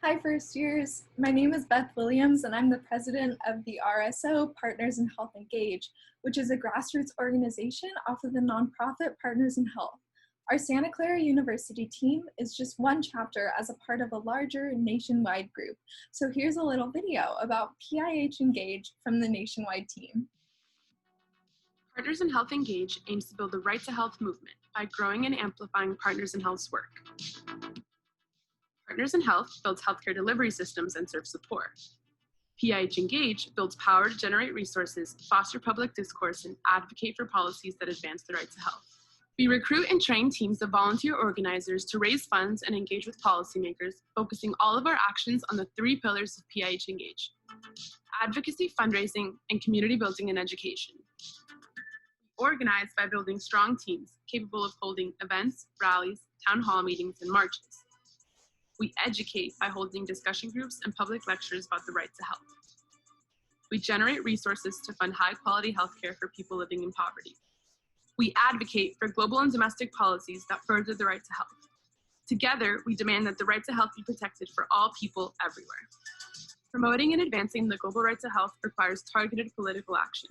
Hi, first years. My name is Beth Williams, and I'm the president of the RSO, Partners in Health Engage, which is a grassroots organization off of the nonprofit Partners in Health. Our Santa Clara University team is just one chapter as a part of a larger nationwide group. So here's a little video about PIH Engage from the nationwide team. Partners in Health Engage aims to build the right to health movement by growing and amplifying Partners in Health's work. Partners in Health builds healthcare delivery systems and serves support. PIH Engage builds power to generate resources, foster public discourse, and advocate for policies that advance the right to health. We recruit and train teams of volunteer organizers to raise funds and engage with policymakers, focusing all of our actions on the 3 pillars of PIH Engage: advocacy, fundraising, and community building and education. We organize by building strong teams capable of holding events, rallies, town hall meetings, and marches. We educate by holding discussion groups and public lectures about the right to health. We generate resources to fund high-quality healthcare for people living in poverty. We advocate for global and domestic policies that further the right to health. Together, we demand that the right to health be protected for all people everywhere. Promoting and advancing the global right to health requires targeted political action.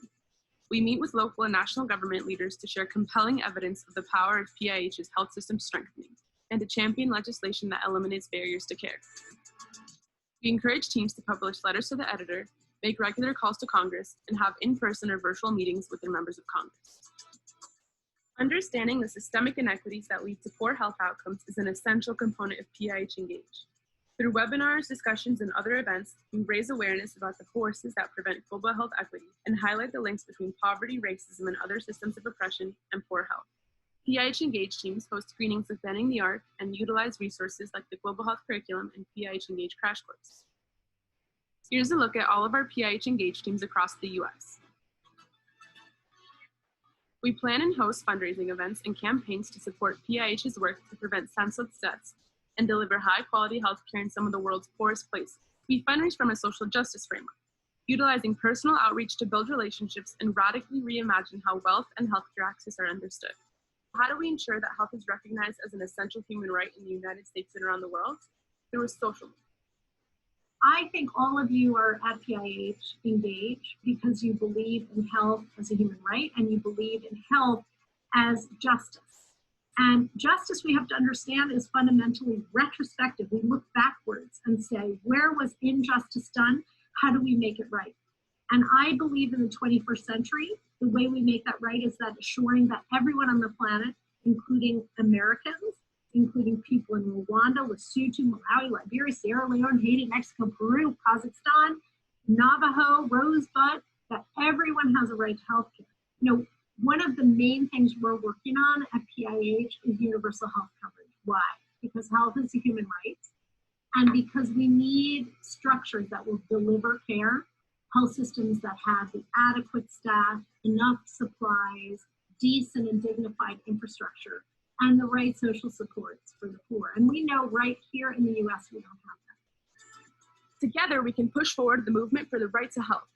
We meet with local and national government leaders to share compelling evidence of the power of PIH's health system strengthening, and to champion legislation that eliminates barriers to care. We encourage teams to publish letters to the editor, make regular calls to Congress, and have in-person or virtual meetings with their members of Congress. Understanding the systemic inequities that lead to poor health outcomes is an essential component of PIH Engage. Through webinars, discussions, and other events, we raise awareness about the forces that prevent global health equity and highlight the links between poverty, racism, and other systems of oppression and poor health. PIH Engage teams host screenings of Bending the Arc and utilize resources like the Global Health Curriculum and PIH Engage Crash Course. Here's a look at all of our PIH Engage teams across the US. We plan and host fundraising events and campaigns to support PIH's work to prevent senseless deaths and deliver high-quality healthcare in some of the world's poorest places. We fundraise from a social justice framework, utilizing personal outreach to build relationships and radically reimagine how wealth and healthcare access are understood. How do we ensure that health is recognized as an essential human right in the United States and around the world? Through a social movement. I think all of you are at PIH Engage because you believe in health as a human right and you believe in health as justice. And justice, we have to understand, is fundamentally retrospective. We look backwards and say, where was injustice done? How do we make it right? And I believe in the 21st century, the way we make that right is that assuring that everyone on the planet, including Americans, including people in Rwanda, Lesotho, Malawi, Liberia, Sierra Leone, Haiti, Mexico, Peru, Kazakhstan, Navajo, Rosebud, that everyone has a right to health care. You know, one of the main things we're working on at PIH is universal health coverage. Why? Because health is a human right, and because we need structures that will deliver care, health systems that have the adequate staff, enough supplies, decent and dignified infrastructure, and the right social supports for the poor. And we know right here in the US, we don't have that. Together, we can push forward the movement for the right to health